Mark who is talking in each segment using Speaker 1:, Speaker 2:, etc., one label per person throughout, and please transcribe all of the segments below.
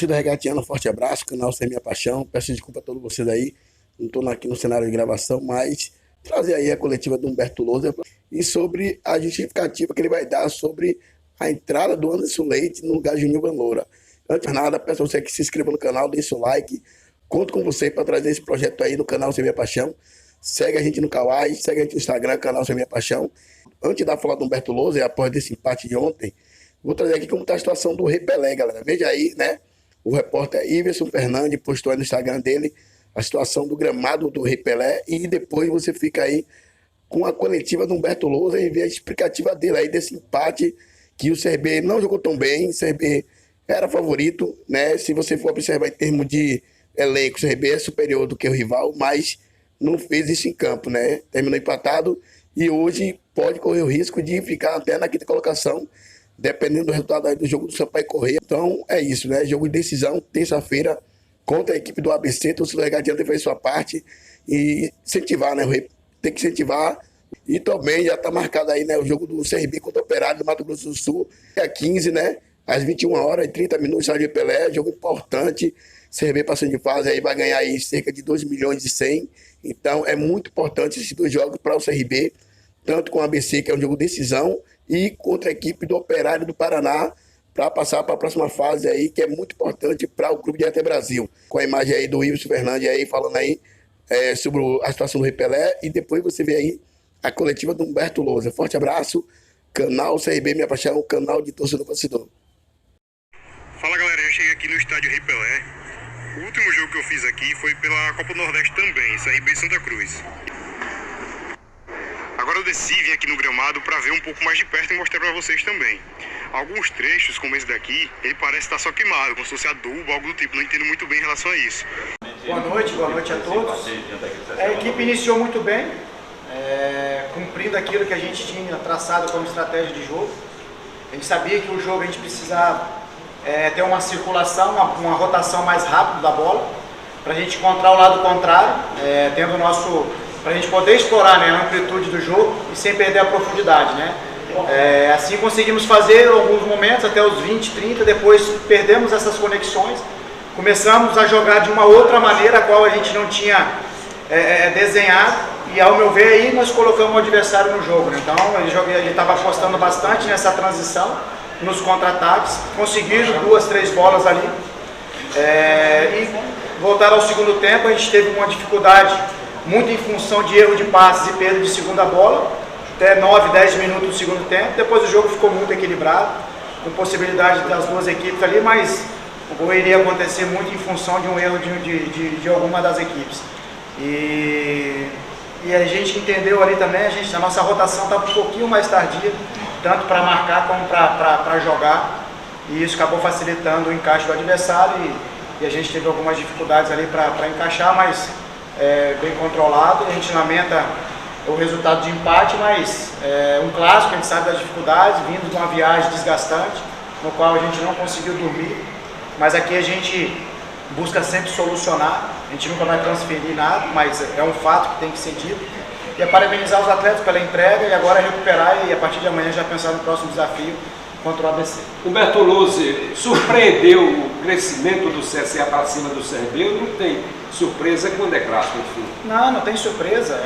Speaker 1: torcida regatiana, um forte abraço, canal Sem Minha Paixão. Peço desculpa a todos vocês aí, não estou aqui no cenário de gravação, mas trazer aí a coletiva do Humberto Lousa e sobre a justificativa que ele vai dar sobre a entrada do Anderson Leite no lugar de Juninho Loura. Antes de nada, peço a você que se inscreva no canal, deixe o like, conto com você para trazer esse projeto aí no canal Sem Minha Paixão. Segue a gente no Kawaii, segue a gente no Instagram, canal Sem Minha Paixão. Antes da falar do Humberto Lousa, e após desse empate de ontem, vou trazer aqui como está a situação do Rei Pelé, galera. Veja aí, né? O repórter Iverson Fernandes postou aí no Instagram dele a situação do gramado do Rei Pelé e depois você fica aí com a coletiva do Humberto Lousa e vê a explicativa dele aí desse empate que o CRB não jogou tão bem, o CRB era favorito, né? Se você for observar em termos de elenco, o CRB é superior do que o rival, mas não fez isso em campo, né? Terminou empatado e hoje pode correr o risco de ficar até na quinta colocação, dependendo do resultado aí do jogo do Sampaio Corrêa. Então é isso, né? Jogo de decisão, terça-feira, contra a equipe do ABC. Então, o Regatiano tem que fazer sua parte e incentivar, né? Tem que incentivar. E também já está marcado aí, né? O jogo do CRB contra o Operário do Mato Grosso do Sul, dia 15, né? Às 21h30, estádio de Pelé. Jogo importante. CRB passando de fase aí vai ganhar aí cerca de 2 milhões e 100. Então é muito importante esses dois jogos para o CRB, tanto com o ABC, que é um jogo de decisão, e contra a equipe do Operário do Paraná, para passar para a próxima fase aí, que é muito importante para o Clube de Arte Brasil. Com a imagem aí do Iverson Fernandes aí, falando aí sobre a situação do Rei Pelé, e depois você vê aí a coletiva do Humberto Lousa. Forte abraço, canal CRB Minha Paixão, canal de torcedor.
Speaker 2: Fala galera, já cheguei aqui no estádio Rei Pelé. O último jogo que eu fiz aqui foi pela Copa do Nordeste também, CRB Santa Cruz. Agora eu desci, vim aqui no gramado para ver um pouco mais de perto e mostrar para vocês também. Alguns trechos, como esse daqui, ele parece estar só queimado, como se fosse adubo, algo do tipo, não entendo muito bem em relação a isso.
Speaker 3: Boa noite a todos. A equipe iniciou muito bem, cumprindo aquilo que a gente tinha traçado como estratégia de jogo. A gente sabia que o jogo a gente precisava ter uma circulação, uma rotação mais rápida da bola, para a gente encontrar o lado contrário, tendo o nosso... para a gente poder explorar, né, a amplitude do jogo e sem perder a profundidade, né? Assim conseguimos fazer alguns momentos, até os 20, 30, depois perdemos essas conexões, começamos a jogar de uma outra maneira, a qual a gente não tinha desenhado, e ao meu ver aí nós colocamos o adversário no jogo, né? Então ele estava apostando bastante nessa transição, nos contra-ataques, conseguiram 2, 3 bolas ali, e voltaram ao segundo tempo. A gente teve uma dificuldade muito em função de erro de passes e perda de segunda bola, até 9, 10 minutos do segundo tempo. Depois o jogo ficou muito equilibrado, com possibilidade das duas equipes ali, mas o gol iria acontecer muito em função de um erro de alguma das equipes. E a gente entendeu ali também, a nossa rotação estava um pouquinho mais tardia, tanto para marcar como para jogar, e isso acabou facilitando o encaixe do adversário, e a gente teve algumas dificuldades ali para encaixar, mas bem controlado. A gente lamenta o resultado de empate, mas um clássico, a gente sabe das dificuldades, vindo de uma viagem desgastante, no qual a gente não conseguiu dormir, mas aqui a gente busca sempre solucionar, a gente nunca vai transferir nada, mas é um fato que tem que ser dito, e é parabenizar os atletas pela entrega, e agora recuperar e a partir de amanhã já pensar no próximo desafio contra o ABC.
Speaker 4: Humberto Lousa, surpreendeu o crescimento do CSA para cima do CRB, ou não tem surpresa quando é clássico, enfim?
Speaker 3: Não tem surpresa.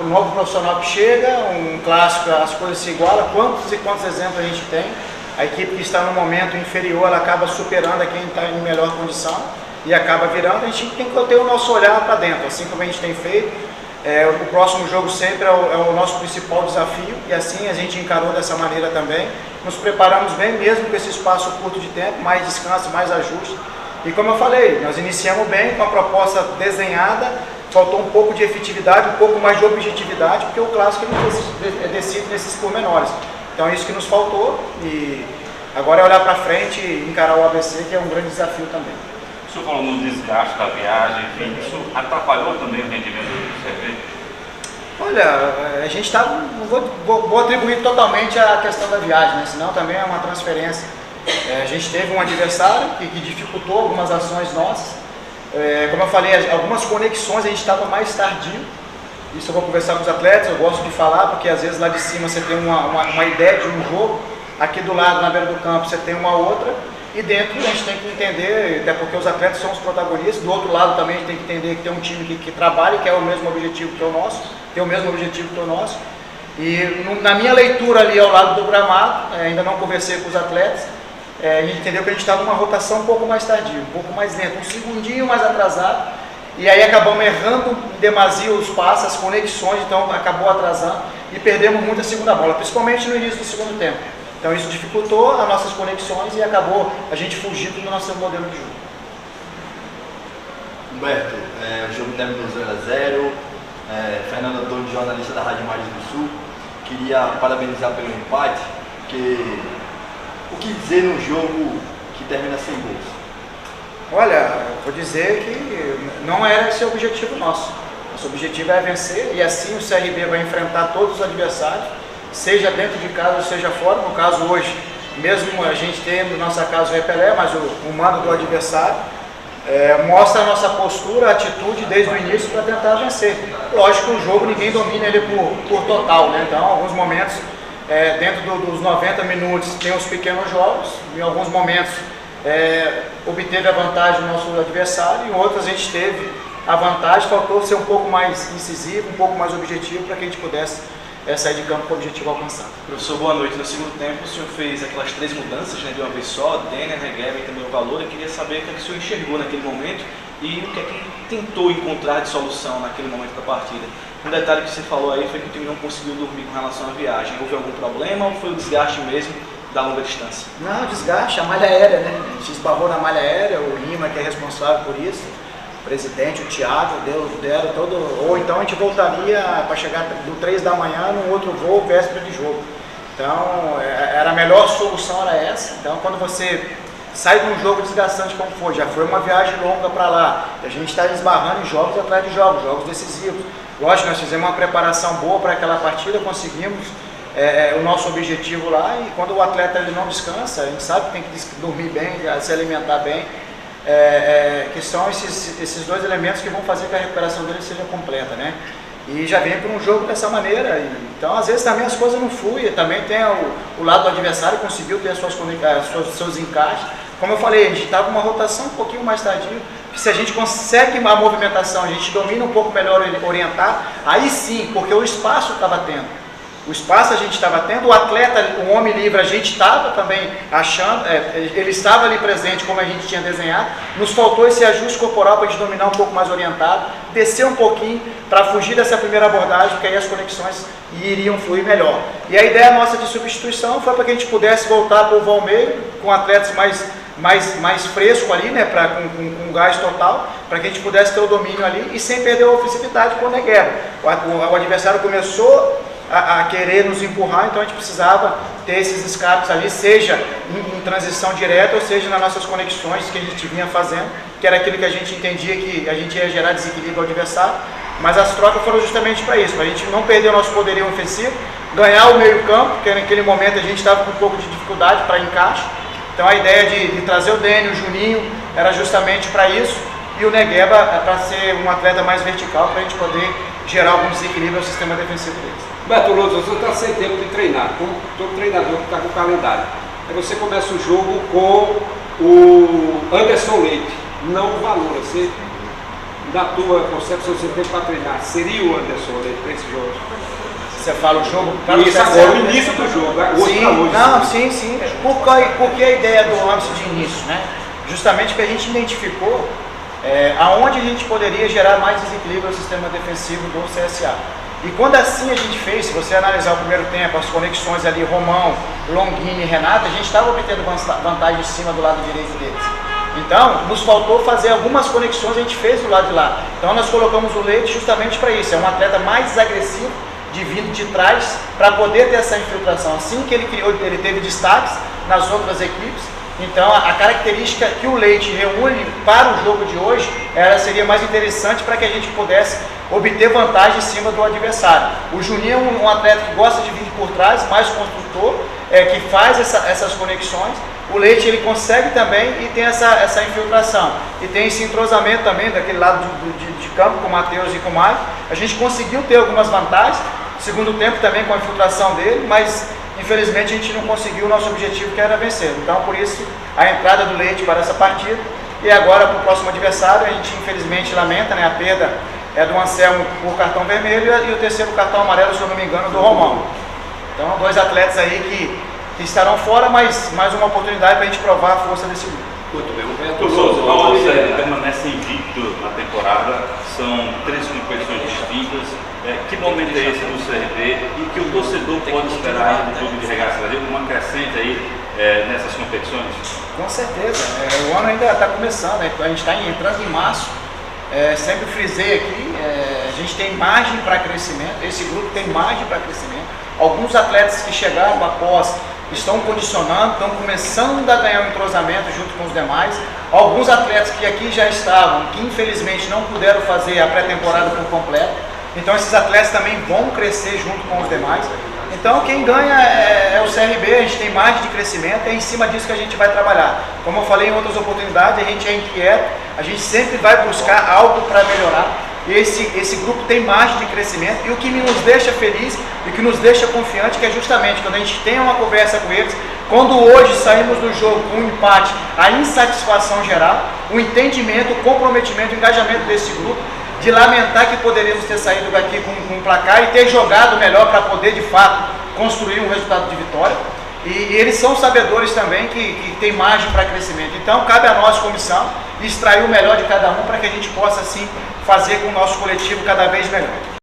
Speaker 3: Um novo profissional que chega, um clássico, as coisas se igualam. Quantos e quantos exemplos a gente tem? A equipe que está no momento inferior, ela acaba superando a quem está em melhor condição e acaba virando. A gente tem que ter o nosso olhar para dentro, assim como a gente tem feito. O próximo jogo sempre é o nosso principal desafio, e assim a gente encarou dessa maneira também. Nos preparamos bem, mesmo com esse espaço curto de tempo, mais descanso, mais ajuste. E como eu falei, nós iniciamos bem com a proposta desenhada, faltou um pouco de efetividade, um pouco mais de objetividade, porque o clássico ele decide nesses pormenores. Então é isso que nos faltou, e agora é olhar para frente e encarar o ABC, que é um grande desafio também.
Speaker 5: O senhor falou no desgaste da viagem, enfim, isso atrapalhou também o rendimento do CRB?
Speaker 3: Olha, a gente está, não vou atribuir totalmente a questão da viagem, né? Senão também é uma transferência. A gente teve um adversário que dificultou algumas ações nossas. Como eu falei, algumas conexões a gente estava mais tardio. Isso eu vou conversar com os atletas, eu gosto de falar, porque às vezes lá de cima você tem uma ideia de um jogo, aqui do lado, na beira do campo, você tem uma outra, E dentro a gente tem que entender, até porque os atletas são os protagonistas, do outro lado também a gente tem que entender que tem um time que trabalha e que é o mesmo objetivo que o nosso, tem o mesmo objetivo que o nosso. E na minha leitura ali ao lado do gramado, ainda não conversei com os atletas, a gente entendeu que a gente estava numa rotação um pouco mais tardia, um pouco mais lenta, um segundinho mais atrasado, e aí acabamos errando em demasia os passes, as conexões, então acabou atrasando e perdemos muito a segunda bola, principalmente no início do segundo tempo. Então isso dificultou as nossas conexões e acabou a gente fugindo do nosso modelo de jogo.
Speaker 6: Humberto, o jogo terminou 0-0, Fernando Antônio, jornalista da Rádio Mares do Sul, queria parabenizar pelo empate, porque o que dizer num jogo que termina sem gols?
Speaker 3: Olha, vou dizer que não era esse o objetivo nosso. Nosso objetivo é vencer e assim o CRB vai enfrentar todos os adversários, seja dentro de casa ou seja fora. No caso hoje, mesmo a gente tendo na nossa casa o Repelé, mas o mando do adversário mostra a nossa postura, a atitude desde o início para tentar vencer. Lógico que o jogo ninguém domina ele por total, né? Então, em alguns momentos, dentro dos 90 minutos, tem os pequenos jogos, em alguns momentos obteve a vantagem do nosso adversário, em outros a gente teve a vantagem, faltou ser um pouco mais incisivo, um pouco mais objetivo para que a gente pudesse sair de campo com o objetivo alcançado.
Speaker 7: Professor, boa noite. No segundo tempo, o senhor fez aquelas 3 mudanças, né, de uma vez só, Denner, Negueba e também o Valor. Eu queria saber o que o senhor enxergou naquele momento e o que é que tentou encontrar de solução naquele momento da partida. Um detalhe que você falou aí foi que o time não conseguiu dormir com relação à viagem. Houve algum problema ou foi o desgaste mesmo da longa distância?
Speaker 3: Não, desgaste, a malha aérea, né? A gente esbarrou na malha aérea, o Lima que é responsável por isso, o presidente, o Thiago, deram todo... Ou então a gente voltaria para chegar do 3 da manhã num outro voo, véspera de jogo. Então, a melhor solução era essa. Então, quando você sai de um jogo desgastante como foi, já foi uma viagem longa para lá, a gente está esbarrando em jogos atrás de jogos, jogos decisivos. Lógico, nós fizemos uma preparação boa para aquela partida, conseguimos o nosso objetivo lá, e quando o atleta ele não descansa, a gente sabe que tem que dormir bem, se alimentar bem, que são esses dois elementos que vão fazer que a recuperação dele seja completa, né? E já vem para um jogo dessa maneira, então às vezes também as coisas não fluem, também tem o lado do adversário, conseguiu ter seus encaixes. Como eu falei, a gente estava com uma rotação um pouquinho mais tardia, que se a gente consegue uma movimentação, a gente domina um pouco melhor orientar, aí sim, porque o espaço estava tendo. O espaço a gente estava tendo, o atleta, o homem livre, a gente estava também achando, ele estava ali presente como a gente tinha desenhado, nos faltou esse ajuste corporal para a gente dominar um pouco mais orientado, descer um pouquinho para fugir dessa primeira abordagem, porque aí as conexões iriam fluir melhor. E a ideia nossa de substituição foi para que a gente pudesse voltar para o voo ao meio, com atletas mais fresco ali, né, com gás total, para que a gente pudesse ter o domínio ali e sem perder a ofensividade com o Negueba. O adversário começou a querer nos empurrar, então a gente precisava ter esses escapes ali, seja em transição direta ou seja nas nossas conexões que a gente vinha fazendo, que era aquilo que a gente entendia que a gente ia gerar desequilíbrio ao adversário, mas as trocas foram justamente para isso, para a gente não perder o nosso poderio ofensivo, ganhar o meio campo, porque naquele momento a gente estava com um pouco de dificuldade para encaixe, então a ideia de trazer o Dênio, o Juninho, era justamente para isso, e o Negueba para ser um atleta mais vertical, para a gente poder gerar algum desequilíbrio ao sistema defensivo deles.
Speaker 4: Beto Lousa, você está sem tempo de treinar, como todo treinador que está com o calendário. Aí você começa o jogo com o Anderson Leite, não o Valor. Você, na tua concepção, você tem para treinar, seria o Anderson Leite para esse jogo?
Speaker 3: Você fala o jogo?
Speaker 4: Isso agora, o início do jogo.
Speaker 3: Hoje, sim. Por que a ideia do âmbito de início, né? Justamente que a gente identificou aonde a gente poderia gerar mais desequilíbrio ao sistema defensivo do CSA. E quando assim a gente fez, se você analisar o primeiro tempo, as conexões ali, Romão, Longini e Renato, a gente estava obtendo vantagem em cima do lado direito deles. Então, nos faltou fazer algumas conexões, a gente fez do lado de lá. Então nós colocamos o Leite justamente para isso, é um atleta mais agressivo, de vindo de trás, para poder ter essa infiltração. Assim que ele criou, ele teve destaques nas outras equipes. Então a característica que o Leite reúne para o jogo de hoje seria mais interessante para que a gente pudesse obter vantagem em cima do adversário. O Juninho é um atleta que gosta de vir por trás, mais construtor, que faz essas conexões. O Leite ele consegue também e tem essa infiltração. E tem esse entrosamento também daquele lado de campo com o Matheus e com o Mário. A gente conseguiu ter algumas vantagens, segundo tempo também com a infiltração dele, mas infelizmente a gente não conseguiu o nosso objetivo, que era vencer. Então, por isso, a entrada do Leite para essa partida. E agora, para o próximo adversário, a gente infelizmente lamenta, né, a perda do Anselmo por cartão vermelho e o terceiro cartão amarelo, se eu não me engano, do Romão. Então, 2 atletas aí que estarão fora, mas mais uma oportunidade para a gente provar a força desse grupo.
Speaker 4: Muito bem,
Speaker 5: Você permanece invicto na temporada, são 3 competições distintas. Que momento é esse do CRB e que o torcedor pode esperar do clube de Regatas Brasil, uma crescente aí nessas competições?
Speaker 3: Com certeza, o ano ainda está começando, né? A gente está entrando em março, sempre frisei aqui, a gente tem margem para crescimento, esse grupo tem margem para crescimento. Alguns atletas que chegaram após estão condicionando, estão começando a ganhar um entrosamento junto com os demais. Alguns atletas que aqui já estavam, que infelizmente não puderam fazer a pré-temporada por completo. Então esses atletas também vão crescer junto com os demais. Então quem ganha é o CRB, a gente tem margem de crescimento, é em cima disso que a gente vai trabalhar. Como eu falei em outras oportunidades, a gente é inquieto, a gente sempre vai buscar algo para melhorar. Esse grupo tem margem de crescimento e o que nos deixa feliz e que nos deixa confiante, que é justamente quando a gente tem uma conversa com eles, quando hoje saímos do jogo com um empate, a insatisfação geral, o entendimento, o comprometimento, o engajamento desse grupo, de lamentar que poderíamos ter saído daqui com um placar e ter jogado melhor para poder de fato construir um resultado de vitória. E eles são sabedores também que tem margem para crescimento. Então cabe a nós, comissão, extrair o melhor de cada um para que a gente possa assim fazer com o nosso coletivo cada vez melhor.